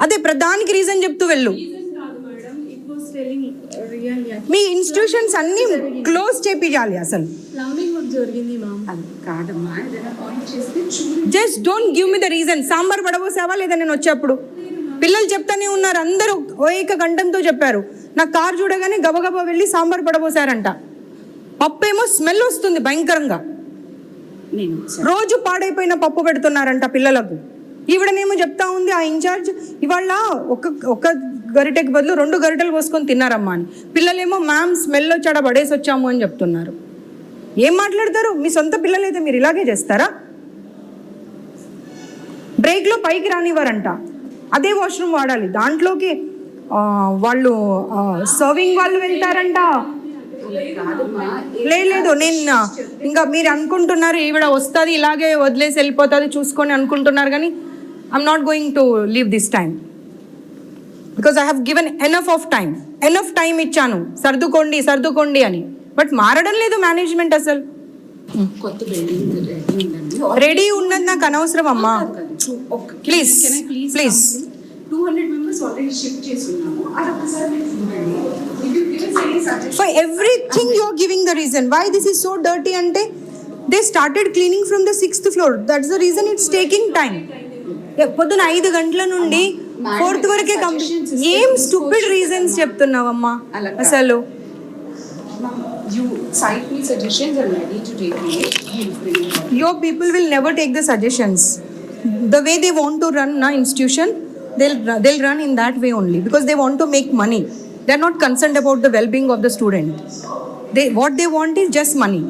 అదే ప్రధానికి రీజన్ చెప్తూ వెళ్ళు. మీ ఇన్స్టిట్యూషన్స్ అన్ని క్లోజ్ చేపియాలి అసలు. Just don't give me the reason. Sambar పడబోసావా లేదా నేను వచ్చేప్పుడు? పిల్లలు చెప్తానే ఉన్నారు, అందరూ ఏక కంఠంతో చెప్పారు. నా కారు చూడగానే గబగబా వెళ్ళి సాంబార్ పడబోసారంట. పప్పు ఏమో స్మెల్ వస్తుంది భయంకరంగా. రోజు పాడైపోయిన పప్పు పెడుతున్నారంట పిల్లలకు. ఈవిడనేమో చెప్తా ఉంది ఆ ఇన్ఛార్జ్, ఇవాళ ఒక గరిటెకి బదులు 2 గరిటెలు పోసుకొని తిన్నారమ్మా అని. పిల్లలేమో మ్యామ్ స్మెల్ వచ్చాడ పడేసి వచ్చాము అని చెప్తున్నారు. ఏం మాట్లాడతారు? మీ సొంత పిల్లలైతే మీరు ఇలాగే చేస్తారా? బ్రేక్లో పైకి రానివ్వరంట, అదే వాష్రూమ్ వాడాలి. దాంట్లోకి వాళ్ళు సర్వింగ్ వాళ్ళు వెళ్తారంట. లేదు నేను ఇంకా మీరు అనుకుంటున్నారు ఈవిడ వస్తుంది ఇలాగే వదిలేసి వెళ్ళిపోతుంది చూసుకొని అనుకుంటున్నారు, కానీ I'm not going to leave this time because I have given enough time ఇచ్చాను సర్దుకోండి అని. బట్ మారడం లేదు మేనేజ్మెంట్ అసలు. రెడీ ఉన్నది నాకు అనవసరం అమ్మా, ప్లీజ్. 200 members already shift చేస్తున్నాము. అదొకసారి for everything you are giving the reason why this is so dirty ante they started cleaning from the 6th floor. that's the reason it's taking time. పొద్దున 5 గంటల నుండి 4th వరకే complete. ఏం stupid reasons చెప్తున్నావమ్మా అసలు. you cite me suggestions and ready to take it. Your people will never take the suggestions. The way they want to run na institution, they'll run in that way only because they want to make money. They are not concerned about the well-being of the student. What they want is just money.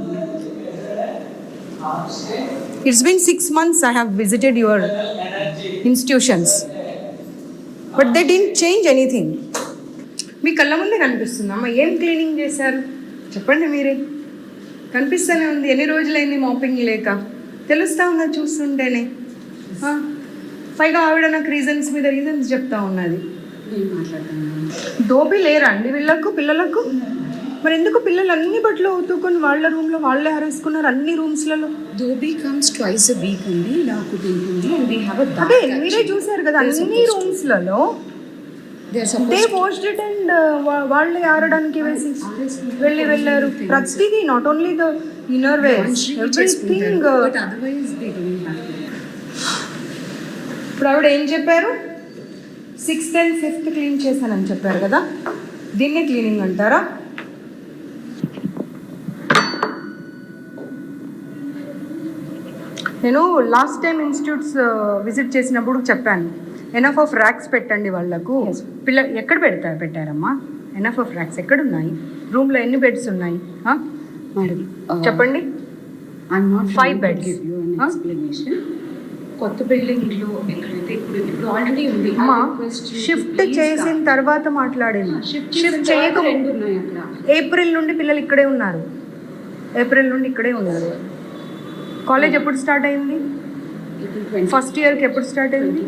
It's been 6 months I have visited your institutions, but they didn't change anything. మీ కళ్ళ ముందే కనిపిస్తుందమ్మా. ఏం cleaning చేశారు చెప్పండి మీరే. కనిపిస్తూనే ఉంది. ఎన్ని రోజులైంది మాపింగ్ లేక? తెలుస్తూ ఉన్నది చూస్తుంటేనే. పైగా ఆవిడ నాకు రీజన్స్ మీద రీజన్స్ చెప్తా ఉన్నది. దోబి లేరా అండి వీళ్ళకు పిల్లలకు? మరి ఎందుకు పిల్లలు అన్ని బట్టలు ఉతుకొని వాళ్ళ రూమ్లో వాళ్ళే హరేసుకున్నారు అన్ని రూమ్స్లలో? Dhobi comes twice a week అండి. నాకు అదే మీరే చూసారు కదా అన్ని రూమ్స్లలో దే వాష్డ్ ఇట్ అండ్ వాళ్ళే ఆరడానికి వేసి వెళ్ళారు. ప్రతిదీ not only the inner wears everything. ఇప్పుడు ఆవిడ ఏం చెప్పారు? 6th and 5th క్లీన్ చేశానని చెప్పారు కదా, దీన్నే క్లీనింగ్ అంటారా? నేను లాస్ట్ టైం ఇన్స్టిట్యూట్స్ విజిట్ చేసినప్పుడు చెప్పాను, ఎనఫ్ ఆఫ్ ర్యాక్స్ పెట్టండి వాళ్ళకు. ఎక్కడ పెట్టారమ్మా ఎనఫ్ ఆఫ్ ర్యాక్స్? ఎక్కడున్నాయి? రూమ్లో ఎన్ని బెడ్స్ ఉన్నాయి మేడం చెప్పండి. 5 beds. కొత్త బిల్డింగ్లో ఎక్కడైతే ఇప్పుడు ఆల్రెడీ ఉంది. షిఫ్ట్ చేసిన తర్వాత మాట్లాడింది. షిఫ్ట్ చేయక ఏప్రిల్ నుండి పిల్లలు ఇక్కడే ఉన్నారు. కాలేజ్ ఎప్పుడు స్టార్ట్ అయింది? ఫస్ట్ ఇయర్కి ఎప్పుడు స్టార్ట్ అయింది?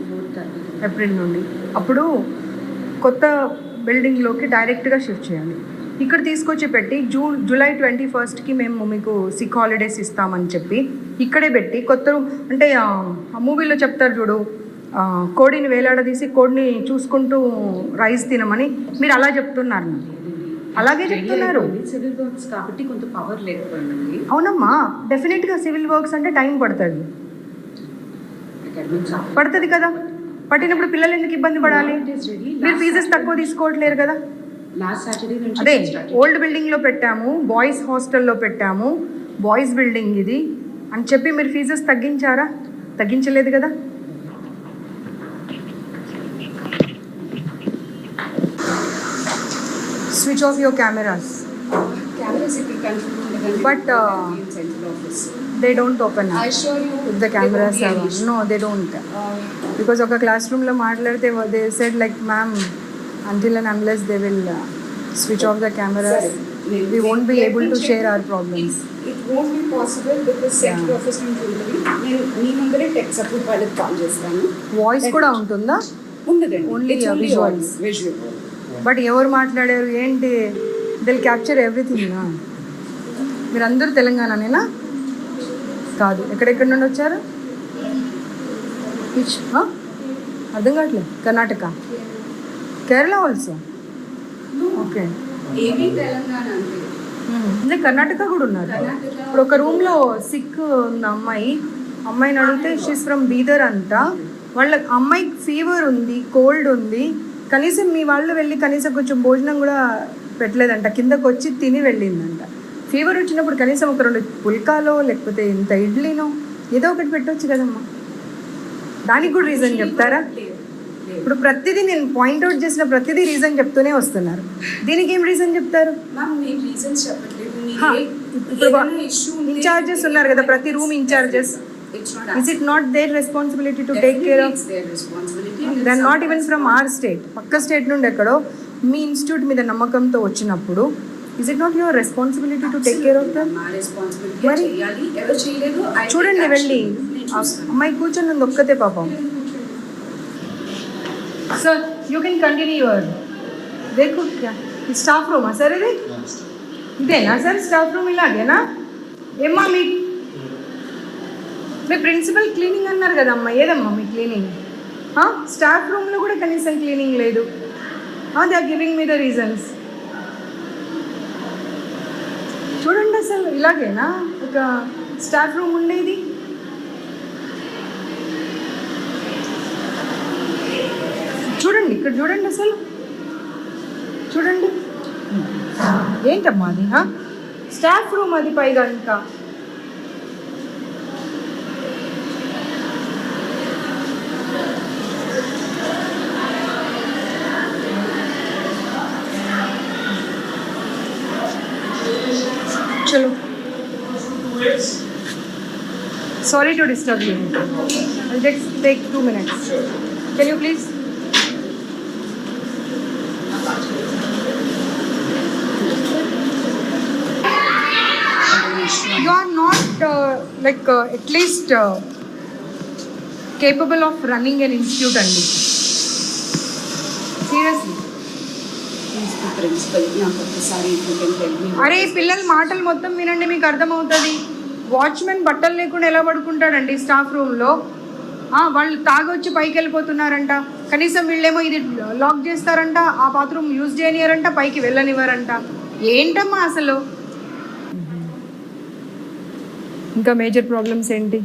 ఏప్రిల్ నుండి. అప్పుడు కొత్త బిల్డింగ్లోకి డైరెక్ట్గా షిఫ్ట్ చేయాలి. ఇక్కడ తీసుకొచ్చి పెట్టి జూలై 21st మేము మీకు సిక్ హాలిడేస్ ఇస్తామని చెప్పి ఇక్కడే పెట్టి కొత్త అంటే ఆ మూవీలో చెప్తారు చూడు, కోడిని వేలాడదీసి కోడిని చూసుకుంటూ రైస్ తినమని మీరు అలా చెప్తున్నారు. అలాగే చెప్తున్నారు. సివిల్ వర్క్స్ కాబట్టి కొంత పవర్ లేకపోయింది. అవునమ్మా, డెఫినెట్గా సివిల్ వర్క్స్ అంటే టైం పడుతుంది కదా. పట్టినప్పుడు పిల్లలు ఎందుకు ఇబ్బంది పడాలి? మీరు ఫీజెస్ తక్కువ తీసుకోవట్లేరు కదా. అదే ఓల్డ్ బిల్డింగ్లో పెట్టాము, బాయ్స్ హాస్టల్లో పెట్టాము, బాయ్స్ బిల్డింగ్ ఇది అని చెప్పి మీరు ఫీజెస్ తగ్గించారా? తగ్గించలేదు కదా. Switch off your cameras. But they don't open up. I assure you if the cameras are on. No, they don't. Because oka classroom lo maatladite they said like ma'am, until and unless they will switch off the cameras, we won't be able to share our problems. It won't be possible because set professional jewelry nee mundare tech support వాళ్ళకి call చేస్తాను. Voice కూడా ఉంటుందా? ఉండదండి, only visuals. But ఎవరు మాట్లాడారు ఏంటి? They'll capture everything. మీరు అందరూ తెలంగాణనేనా? కాదు, ఎక్కడెక్కడ నుండి వచ్చారు? అర్థం కావట్లేదు. Karnataka, Kerala also. Okay, AP Telangana అంతే. అంటే కర్ణాటక కూడా ఉన్నారు. ఇప్పుడు ఒక రూమ్లో సిక్ ఉన్న అమ్మాయిని అడిగితే షీస్ ఫ్రమ్ బీదర్ అంట. వాళ్ళ అమ్మాయికి ఫీవర్ ఉంది, కోల్డ్ ఉంది, కనీసం మీ వాళ్ళు వెళ్ళి కనీసం కొంచెం భోజనం కూడా పెట్టలేదంట, కిందకు వచ్చి తిని వెళ్ళిందంట. ఫీవర్ వచ్చినప్పుడు కనీసం ఒక 2 పుల్కాలో లేకపోతే ఇంత ఇడ్లీనో ఏదో ఒకటి పెట్టవచ్చు కదమ్మా. దానికి కూడా రీజన్ చెప్తారా? ఇప్పుడు ప్రతిదీ నేను పాయింట్అవుట్ చేసిన ప్రతిదీ రీజన్ చెప్తూనే వస్తున్నారు. దీనికి ఏం రీజన్ చెప్తారు? మ్యామ్ నేను రీజన్స్ చెప్పట్లేదు. ఇప్పుడు ఇన్ఛార్జెస్ ఉన్నారు కదా, ప్రతి room in-charges. Is it not their responsibility to take care of? It's their responsibility. They are not even from our state. పక్క స్టేట్ నుండి ఎక్కడో మీ ఇన్స్టిట్యూట్ మీద నమ్మకంతో వచ్చినప్పుడు is it not your responsibility to take care of them? మా responsibility మరి చేయాలి. ఎవరు చేయలేదు చూడండి వెళ్ళి అమ్మాయి కూర్చొని ఉంది ఒక్కతే పాపం. Sir you can continue your దేఖో క్యా స్టాఫ్ రూమా సార్ ఇది? ఇదేనా సార్ స్టాఫ్ రూమ్? ఇలాగేనా? ఏమ్మా మీ ప్రిన్సిపల్ క్లీనింగ్ అన్నారు కదమ్మా, ఏదమ్మా మీ క్లీనింగ్? స్టాఫ్ రూమ్లో కూడా కనీసం క్లీనింగ్ లేదు. They are giving me the reasons. చూడండి అసలు ఇలాగేనా ఒక స్టాఫ్ రూమ్ ఉండేది? చూడండి ఇక్కడ చూడండి అసలు చూడండి ఏంటమ్మా అది? స్టాఫ్ రూమ్ అది పైగా ఇంకా. चलो, sorry to disturb you. I'll just take 2 minutes. Can you please? You are not at least capable of running an institute, Andy. Seriously. Principal నాకు ఒకసారి అరే పిల్లల మాటలు మొత్తం వినండి, మీకు అర్థమవుతుంది. వాచ్మెన్ బట్టలు లేకుండా ఎలా పడుకుంటాడండి స్టాఫ్ రూమ్లో? వాళ్ళు తాగొచ్చి పైకి వెళ్ళిపోతున్నారంట, కనీసం వీళ్ళేమో ఇది లాక్ చేస్తారంట, ఆ బాత్రూమ్ యూజ్ చేయనియారంట, పైకి వెళ్ళనివ్వరంట. ఏంటమ్మా అసలు? ఇంకా మేజర్ ప్రాబ్లమ్స్ ఏంటి?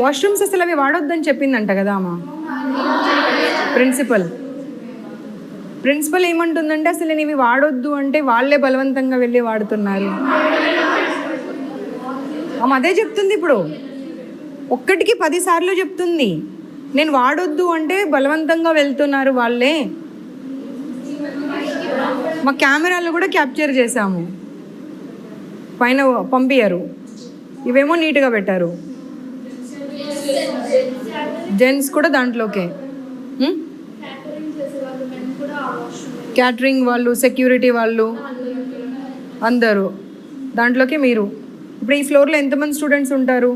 వాష్రూమ్స్ అసలు అవి వాడొద్దని చెప్పిందంట కదా అమ్మా ప్రిన్సిపల్ ఏమంటుందంటే అసలు నేను ఇవి వాడొద్దు అంటే వాళ్ళే బలవంతంగా వెళ్ళి వాడుతున్నారు. ఆమె అదే చెప్తుంది. ఇప్పుడు ఒక్కటికి 10 సార్లు చెప్తుంది, నేను వాడొద్దు అంటే బలవంతంగా వెళ్తున్నారు వాళ్ళే. మా కెమెరాలో కూడా క్యాప్చర్ చేశాము, పైన పంపించారు. ఇవేమో నీట్గా పెట్టారు, జెంట్స్ కూడా దాంట్లోకే. క్యాటరింగ్ వాళ్ళు, సెక్యూరిటీ వాళ్ళు అందరూ దాంట్లోకి. మీరు ఇప్పుడు ఈ ఫ్లోర్లో ఎంతమంది స్టూడెంట్స్ ఉంటారు?